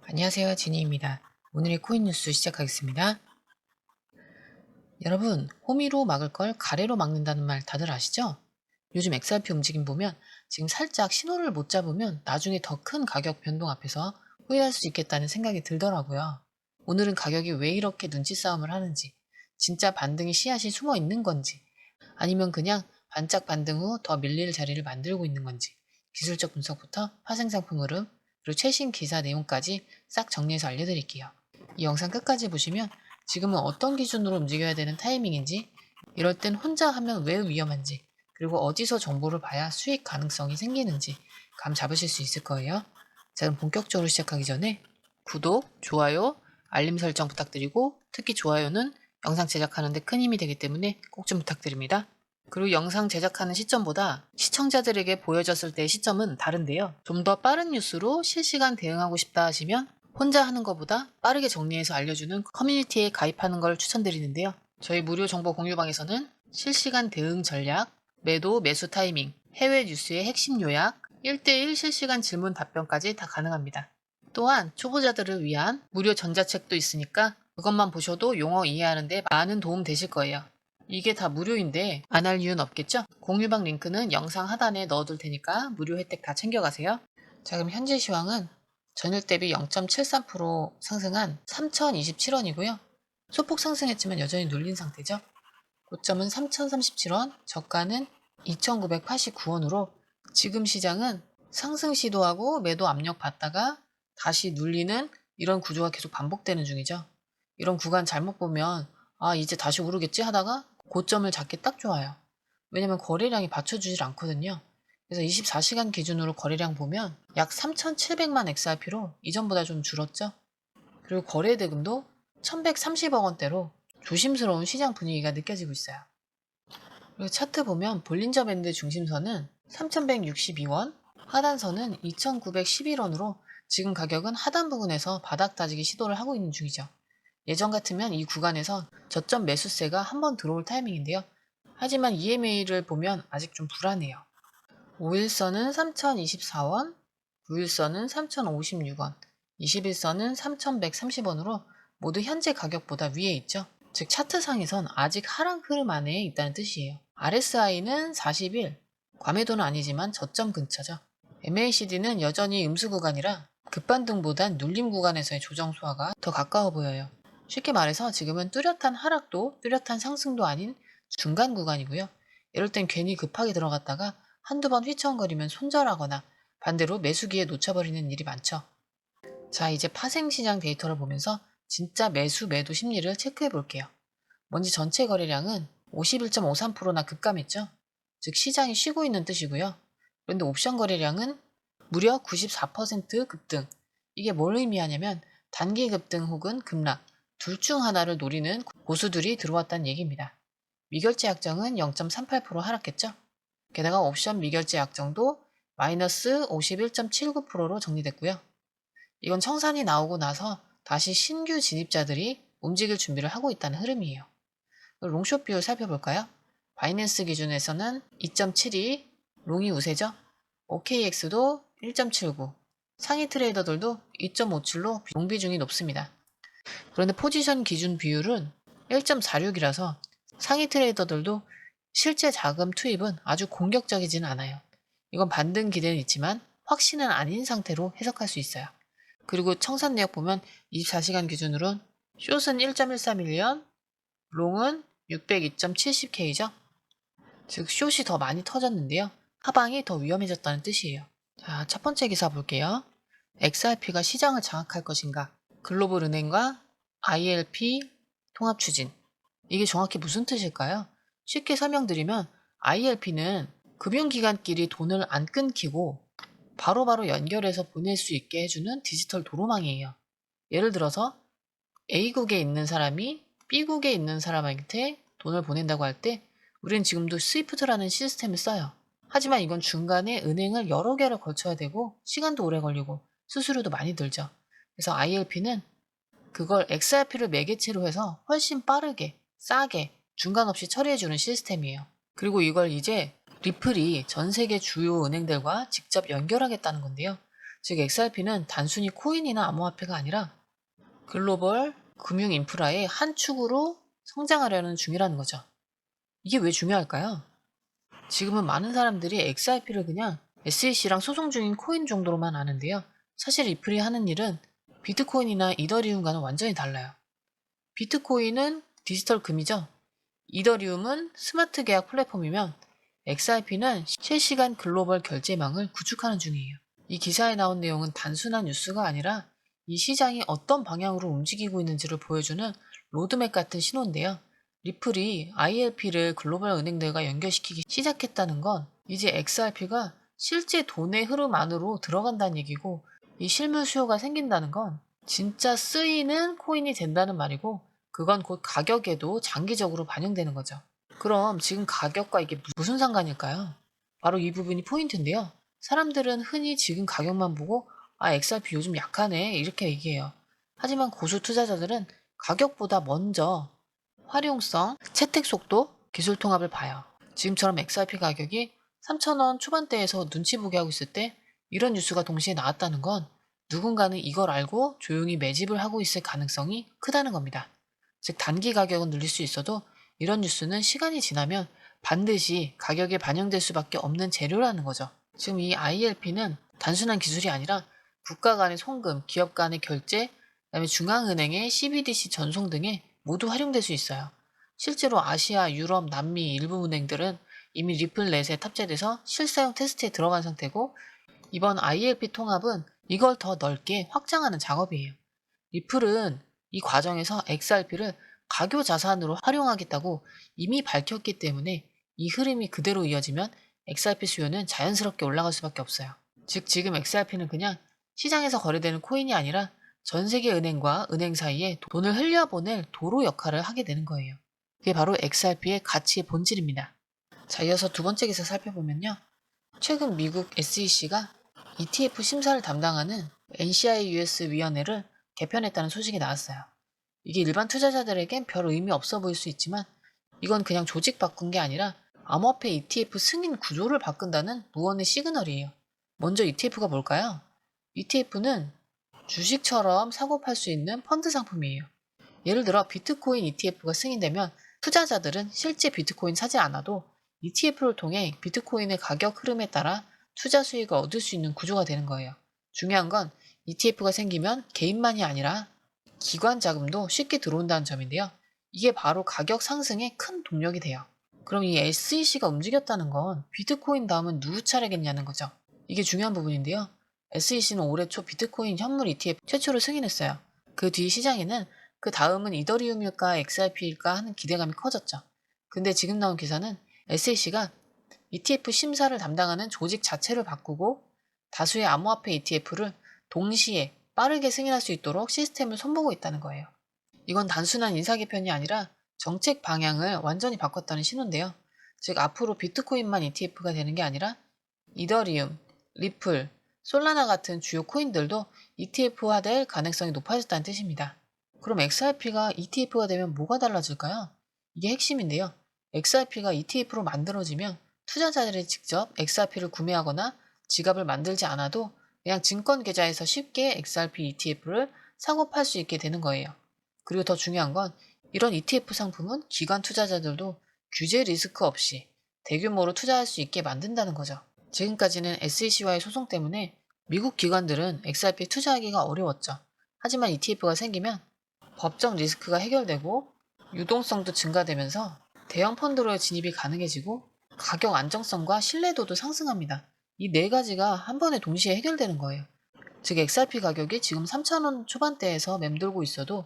안녕하세요, 지니입니다. 오늘의 코인 뉴스 시작하겠습니다. 여러분, 호미로 막을 걸 가래로 막는다는 말 다들 아시죠? 요즘 XRP 움직임 보면 지금 살짝 신호를 못 잡으면 나중에 더 큰 가격 변동 앞에서 후회할 수 있겠다는 생각이 들더라고요. 오늘은 가격이 왜 이렇게 눈치 싸움을 하는지, 진짜 반등이 씨앗이 숨어 있는 건지, 아니면 그냥 반짝 반등 후 더 밀릴 자리를 만들고 있는 건지, 기술적 분석부터 파생상품 흐름, 그리고 최신 기사 내용까지 싹 정리해서 알려드릴게요. 이 영상 끝까지 보시면 지금은 어떤 기준으로 움직여야 되는 타이밍인지, 이럴 땐 혼자 하면 왜 위험한지, 그리고 어디서 정보를 봐야 수익 가능성이 생기는지 감 잡으실 수 있을 거예요. 자, 그럼 본격적으로 시작하기 전에 구독, 좋아요, 알림 설정 부탁드리고, 특히 좋아요는 영상 제작하는데 큰 힘이 되기 때문에 꼭 좀 부탁드립니다. 그리고 영상 제작하는 시점보다 시청자들에게 보여졌을 때의 시점은 다른데요. 좀 더 빠른 뉴스로 실시간 대응하고 싶다 하시면 혼자 하는 것보다 빠르게 정리해서 알려주는 커뮤니티에 가입하는 걸 추천드리는데요. 저희 무료 정보 공유방에서는 실시간 대응 전략, 매도, 매수 타이밍, 해외 뉴스의 핵심 요약, 1대1 실시간 질문 답변까지 다 가능합니다. 또한 초보자들을 위한 무료 전자책도 있으니까 그것만 보셔도 용어 이해하는데 많은 도움 되실 거예요. 이게 다 무료인데 안 할 이유는 없겠죠? 공유방 링크는 영상 하단에 넣어둘 테니까 무료 혜택 다 챙겨가세요. 자, 그럼 현재 시황은 전일 대비 0.73% 상승한 3,027원이고요. 소폭 상승했지만 여전히 눌린 상태죠. 고점은 3,037원, 저가는 2,989원으로 지금 시장은 상승 시도하고 매도 압력 받다가 다시 눌리는 이런 구조가 계속 반복되는 중이죠. 이런 구간 잘못 보면 이제 다시 오르겠지 하다가 고점을 잡기 딱 좋아요. 왜냐면 거래량이 받쳐주질 않거든요. 그래서 24시간 기준으로 거래량 보면 약 3,700만 XRP로 이전보다 좀 줄었죠. 그리고 거래 대금도 1,130억 원대로 조심스러운 시장 분위기가 느껴지고 있어요. 그리고 차트 보면 볼린저 밴드 중심선은 3,162원, 하단선은 2,911원으로 지금 가격은 하단 부분에서 바닥 다지기 시도를 하고 있는 중이죠. 예전 같으면 이 구간에서 저점 매수세가 한번 들어올 타이밍인데요. 하지만 EMA를 보면 아직 좀 불안해요. 5일선은 3,024원, 9일선은 3,056원, 21선은 3,130원으로 모두 현재 가격보다 위에 있죠. 즉 차트상에선 아직 하락 흐름 안에 있다는 뜻이에요. RSI는 41, 과매도는 아니지만 저점 근처죠. MACD는 여전히 음수 구간이라 급반등보단 눌림 구간에서의 조정 수화가 더 가까워 보여요. 쉽게 말해서 지금은 뚜렷한 하락도 뚜렷한 상승도 아닌 중간 구간이고요. 이럴 땐 괜히 급하게 들어갔다가 한두 번 휘청거리면 손절하거나 반대로 매수기에 놓쳐버리는 일이 많죠. 자, 이제 파생시장 데이터를 보면서 진짜 매수 매도 심리를 체크해 볼게요. 먼저 전체 거래량은 51.53%나 급감했죠. 즉 시장이 쉬고 있는 뜻이고요. 그런데 옵션 거래량은 무려 94% 급등. 이게 뭘 의미하냐면 단기 급등 혹은 급락 둘 중 하나를 노리는 고수들이 들어왔다는 얘기입니다. 미결제 약정은 0.38% 하락했죠. 게다가 옵션 미결제 약정도 마이너스 51.79%로 정리됐고요. 이건 청산이 나오고 나서 다시 신규 진입자들이 움직일 준비를 하고 있다는 흐름이에요. 롱숏 비율 살펴볼까요? 바이낸스 기준에서는 2.72, 롱이 우세죠? OKX도 1.79, 상위 트레이더들도 2.57로 롱 비중이 높습니다. 그런데 포지션 기준 비율은 1.46이라서 상위 트레이더들도 실제 자금 투입은 아주 공격적이지는 않아요. 이건 반등 기대는 있지만 확신은 아닌 상태로 해석할 수 있어요. 그리고 청산 내역 보면 24시간 기준으로는 숏은 1.13밀리언, 롱은 602.70K죠. 즉 숏이 더 많이 터졌는데요. 하방이 더 위험해졌다는 뜻이에요. 자, 첫 번째 기사 볼게요. XRP가 시장을 장악할 것인가? 글로벌 은행과 ILP 통합 추진. 이게 정확히 무슨 뜻일까요? 쉽게 설명드리면 ILP는 금융기관끼리 돈을 안 끊기고 바로바로 연결해서 보낼 수 있게 해주는 디지털 도로망이에요. 예를 들어서 A국에 있는 사람이 B국에 있는 사람한테 돈을 보낸다고 할 때 우리는 지금도 스위프트라는 시스템을 써요. 하지만 이건 중간에 은행을 여러 개를 거쳐야 되고 시간도 오래 걸리고 수수료도 많이 들죠. 그래서 ILP는 그걸 XRP를 매개체로 해서 훨씬 빠르게, 싸게, 중간 없이 처리해주는 시스템이에요. 그리고 이걸 이제 리플이 전 세계 주요 은행들과 직접 연결하겠다는 건데요. 즉 XRP는 단순히 코인이나 암호화폐가 아니라 글로벌 금융 인프라의 한 축으로 성장하려는 중이라는 거죠. 이게 왜 중요할까요? 지금은 많은 사람들이 XRP를 그냥 SEC랑 소송 중인 코인 정도로만 아는데요. 사실 리플이 하는 일은 비트코인이나 이더리움과는 완전히 달라요. 비트코인은 디지털 금이죠. 이더리움은 스마트 계약 플랫폼이면 XRP는 실시간 글로벌 결제망을 구축하는 중이에요. 이 기사에 나온 내용은 단순한 뉴스가 아니라 이 시장이 어떤 방향으로 움직이고 있는지를 보여주는 로드맵 같은 신호인데요. 리플이 ILP를 글로벌 은행들과 연결시키기 시작했다는 건 이제 XRP가 실제 돈의 흐름 안으로 들어간다는 얘기고, 이 실물 수요가 생긴다는 건 진짜 쓰이는 코인이 된다는 말이고, 그건 곧 가격에도 장기적으로 반영되는 거죠. 그럼 지금 가격과 이게 무슨 상관일까요? 바로 이 부분이 포인트인데요. 사람들은 흔히 지금 가격만 보고 XRP 요즘 약하네 이렇게 얘기해요. 하지만 고수 투자자들은 가격보다 먼저 활용성, 채택 속도, 기술 통합을 봐요. 지금처럼 XRP 가격이 3,000원 초반대에서 눈치 보게 하고 있을 때 이런 뉴스가 동시에 나왔다는 건 누군가는 이걸 알고 조용히 매집을 하고 있을 가능성이 크다는 겁니다. 즉 단기 가격은 늘릴 수 있어도 이런 뉴스는 시간이 지나면 반드시 가격에 반영될 수밖에 없는 재료라는 거죠. 지금 이 ILP는 단순한 기술이 아니라 국가 간의 송금, 기업 간의 결제, 그다음에 중앙은행의 CBDC 전송 등에 모두 활용될 수 있어요. 실제로 아시아, 유럽, 남미 일부 은행들은 이미 리플넷에 탑재돼서 실사용 테스트에 들어간 상태고, 이번 ILP 통합은 이걸 더 넓게 확장하는 작업이에요. 리플은 이 과정에서 XRP를 가교 자산으로 활용하겠다고 이미 밝혔기 때문에 이 흐름이 그대로 이어지면 XRP 수요는 자연스럽게 올라갈 수밖에 없어요. 즉 지금 XRP는 그냥 시장에서 거래되는 코인이 아니라 전 세계 은행과 은행 사이에 돈을 흘려보낼 도로 역할을 하게 되는 거예요. 그게 바로 XRP의 가치의 본질입니다. 자, 이어서 두 번째 기사 살펴보면요. 최근 미국 SEC가 ETF 심사를 담당하는 NCIUS 위원회를 개편했다는 소식이 나왔어요. 이게 일반 투자자들에겐 별 의미 없어 보일 수 있지만 이건 그냥 조직 바꾼 게 아니라 암호화폐 ETF 승인 구조를 바꾼다는 무언의 시그널이에요. 먼저 ETF가 뭘까요? ETF는 주식처럼 사고 팔 수 있는 펀드 상품이에요. 예를 들어 비트코인 ETF가 승인되면 투자자들은 실제 비트코인 사지 않아도 ETF를 통해 비트코인의 가격 흐름에 따라 투자 수익을 얻을 수 있는 구조가 되는 거예요. 중요한 건 ETF가 생기면 개인만이 아니라 기관 자금도 쉽게 들어온다는 점인데요. 이게 바로 가격 상승에 큰 동력이 돼요. 그럼 이 SEC가 움직였다는 건 비트코인 다음은 누구 차례겠냐는 거죠. 이게 중요한 부분인데요. SEC는 올해 초 비트코인 현물 ETF 최초로 승인했어요. 그 뒤 시장에는 그 다음은 이더리움일까 XRP일까 하는 기대감이 커졌죠. 근데 지금 나온 기사는 SEC가 ETF 심사를 담당하는 조직 자체를 바꾸고 다수의 암호화폐 ETF를 동시에 빠르게 승인할 수 있도록 시스템을 손보고 있다는 거예요. 이건 단순한 인사 개편이 아니라 정책 방향을 완전히 바꿨다는 신호인데요. 즉 앞으로 비트코인만 ETF가 되는 게 아니라 이더리움, 리플, 솔라나 같은 주요 코인들도 ETF화될 가능성이 높아졌다는 뜻입니다. 그럼 XRP가 ETF가 되면 뭐가 달라질까요? 이게 핵심인데요. XRP가 ETF로 만들어지면 투자자들이 직접 XRP를 구매하거나 지갑을 만들지 않아도 그냥 증권 계좌에서 쉽게 XRP ETF를 사고 팔 수 있게 되는 거예요. 그리고 더 중요한 건 이런 ETF 상품은 기관 투자자들도 규제 리스크 없이 대규모로 투자할 수 있게 만든다는 거죠. 지금까지는 SEC와의 소송 때문에 미국 기관들은 XRP에 투자하기가 어려웠죠. 하지만 ETF가 생기면 법적 리스크가 해결되고 유동성도 증가되면서 대형 펀드로의 진입이 가능해지고 가격 안정성과 신뢰도도 상승합니다. 이 네 가지가 한 번에 동시에 해결되는 거예요. 즉 XRP 가격이 지금 3,000원 초반대에서 맴돌고 있어도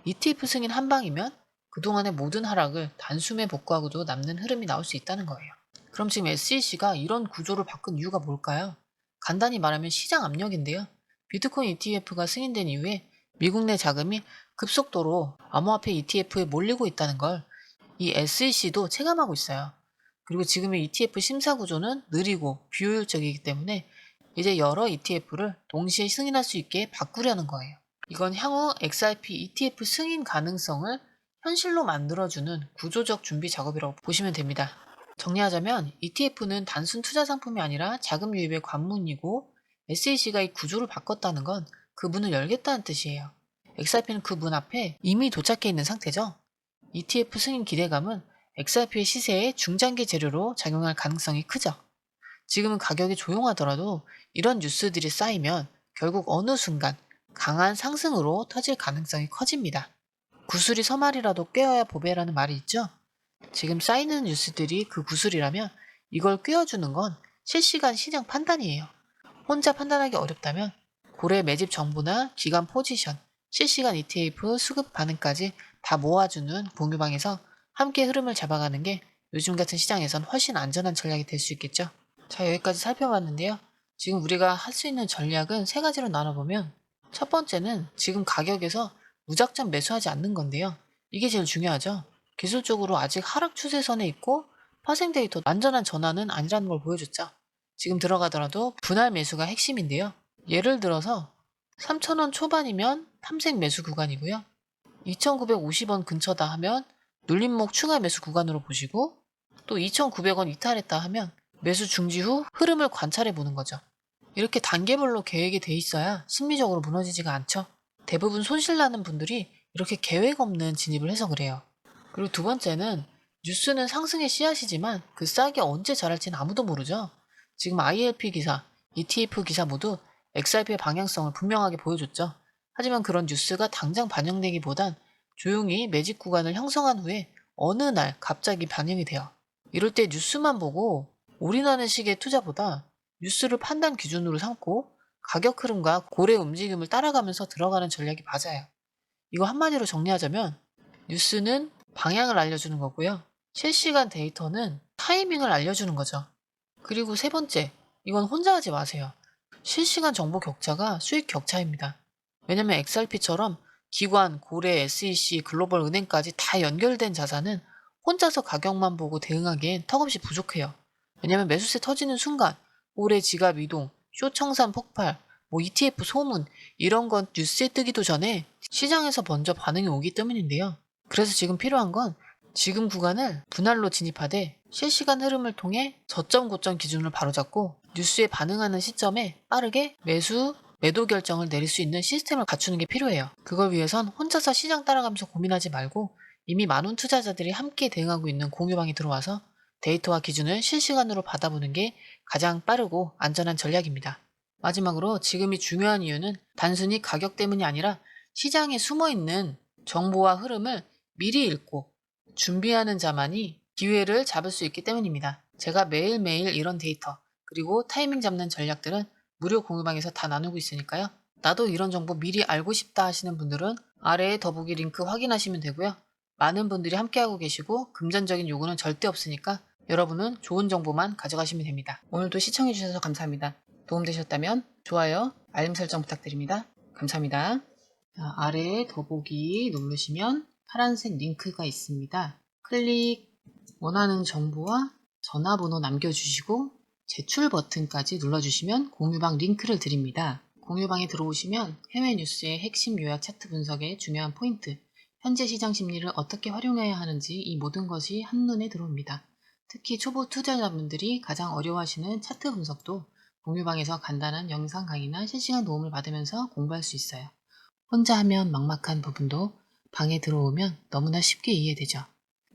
ETF 승인 한 방이면 그동안의 모든 하락을 단숨에 복구하고도 남는 흐름이 나올 수 있다는 거예요. 그럼 지금 SEC가 이런 구조를 바꾼 이유가 뭘까요? 간단히 말하면 시장 압력인데요. 비트코인 ETF가 승인된 이후에 미국 내 자금이 급속도로 암호화폐 ETF에 몰리고 있다는 걸 이 SEC도 체감하고 있어요. 그리고 지금의 ETF 심사 구조는 느리고 비효율적이기 때문에 이제 여러 ETF를 동시에 승인할 수 있게 바꾸려는 거예요. 이건 향후 XRP ETF 승인 가능성을 현실로 만들어주는 구조적 준비 작업이라고 보시면 됩니다. 정리하자면 ETF는 단순 투자 상품이 아니라 자금 유입의 관문이고 SEC가 이 구조를 바꿨다는 건 그 문을 열겠다는 뜻이에요. XRP는 그 문 앞에 이미 도착해 있는 상태죠. ETF 승인 기대감은 XRP의 시세에 중장기 재료로 작용할 가능성이 크죠. 지금은 가격이 조용하더라도 이런 뉴스들이 쌓이면 결국 어느 순간 강한 상승으로 터질 가능성이 커집니다. 구슬이 서말이라도 꿰어야 보배라는 말이 있죠. 지금 쌓이는 뉴스들이 그 구슬이라면 이걸 꿰어주는 건 실시간 시장 판단이에요. 혼자 판단하기 어렵다면 고래 매집 정보나 기간 포지션, 실시간 ETF 수급 반응까지 다 모아주는 공유방에서 함께 흐름을 잡아가는 게 요즘 같은 시장에선 훨씬 안전한 전략이 될 수 있겠죠. 자, 여기까지 살펴봤는데요. 지금 우리가 할 수 있는 전략은 세 가지로 나눠보면 첫 번째는 지금 가격에서 무작정 매수하지 않는 건데요. 이게 제일 중요하죠. 기술적으로 아직 하락 추세선에 있고 파생 데이터 안전한 전환은 아니라는 걸 보여줬죠. 지금 들어가더라도 분할 매수가 핵심인데요. 예를 들어서 3,000원 초반이면 탐색 매수 구간이고요. 2,950원 근처다 하면 눌림목 추가 매수 구간으로 보시고 또 2,900원 이탈했다 하면 매수 중지 후 흐름을 관찰해 보는 거죠. 이렇게 단계별로 계획이 돼 있어야 심리적으로 무너지지가 않죠. 대부분 손실나는 분들이 이렇게 계획 없는 진입을 해서 그래요. 그리고 두 번째는 뉴스는 상승의 씨앗이지만 그 싹이 언제 자랄지는 아무도 모르죠. 지금 ILP 기사, ETF 기사 모두 XRP의 방향성을 분명하게 보여줬죠. 하지만 그런 뉴스가 당장 반영되기보단 조용히 매집 구간을 형성한 후에 어느 날 갑자기 반영이 돼요. 이럴 때 뉴스만 보고 올인하는 식의 투자보다 뉴스를 판단 기준으로 삼고 가격 흐름과 고래 움직임을 따라가면서 들어가는 전략이 맞아요. 이거 한마디로 정리하자면 뉴스는 방향을 알려주는 거고요. 실시간 데이터는 타이밍을 알려주는 거죠. 그리고 세 번째, 이건 혼자 하지 마세요. 실시간 정보 격차가 수익 격차입니다. 왜냐면 XRP처럼 기관, 고래, SEC, 글로벌 은행까지 다 연결된 자산은 혼자서 가격만 보고 대응하기엔 턱없이 부족해요. 왜냐면 매수세 터지는 순간 고래 지갑 이동, 쇼청산 폭발, ETF 소문 이런 건 뉴스에 뜨기도 전에 시장에서 먼저 반응이 오기 때문인데요. 그래서 지금 필요한 건 지금 구간을 분할로 진입하되 실시간 흐름을 통해 저점 고점 기준을 바로잡고 뉴스에 반응하는 시점에 빠르게 매수, 매도 결정을 내릴 수 있는 시스템을 갖추는 게 필요해요. 그걸 위해선 혼자서 시장 따라가면서 고민하지 말고 이미 많은 투자자들이 함께 대응하고 있는 공유방에 들어와서 데이터와 기준을 실시간으로 받아보는 게 가장 빠르고 안전한 전략입니다. 마지막으로 지금이 중요한 이유는 단순히 가격 때문이 아니라 시장에 숨어있는 정보와 흐름을 미리 읽고 준비하는 자만이 기회를 잡을 수 있기 때문입니다. 제가 매일매일 이런 데이터 그리고 타이밍 잡는 전략들은 무료 공유방에서 다 나누고 있으니까요. 나도 이런 정보 미리 알고 싶다 하시는 분들은 아래에 더보기 링크 확인하시면 되고요. 많은 분들이 함께하고 계시고 금전적인 요구는 절대 없으니까 여러분은 좋은 정보만 가져가시면 됩니다. 오늘도 시청해주셔서 감사합니다. 도움되셨다면 좋아요, 알림 설정 부탁드립니다. 감사합니다. 자, 아래에 더보기 누르시면 파란색 링크가 있습니다. 원하는 정보와 전화번호 남겨주시고 제출 버튼까지 눌러주시면 공유방 링크를 드립니다. 공유방에 들어오시면 해외 뉴스의 핵심 요약 차트 분석의 중요한 포인트, 현재 시장 심리를 어떻게 활용해야 하는지 이 모든 것이 한눈에 들어옵니다. 특히 초보 투자자분들이 가장 어려워하시는 차트 분석도 공유방에서 간단한 영상 강의나 실시간 도움을 받으면서 공부할 수 있어요. 혼자 하면 막막한 부분도 방에 들어오면 너무나 쉽게 이해되죠.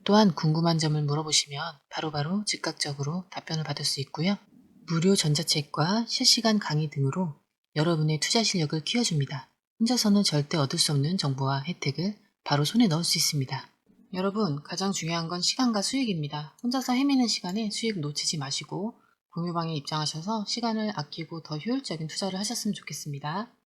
또한 궁금한 점을 물어보시면 바로바로 즉각적으로 답변을 받을 수 있고요. 무료 전자책과 실시간 강의 등으로 여러분의 투자 실력을 키워줍니다. 혼자서는 절대 얻을 수 없는 정보와 혜택을 바로 손에 넣을 수 있습니다. 여러분, 가장 중요한 건 시간과 수익입니다. 혼자서 헤매는 시간에 수익 놓치지 마시고 공유방에 입장하셔서 시간을 아끼고 더 효율적인 투자를 하셨으면 좋겠습니다.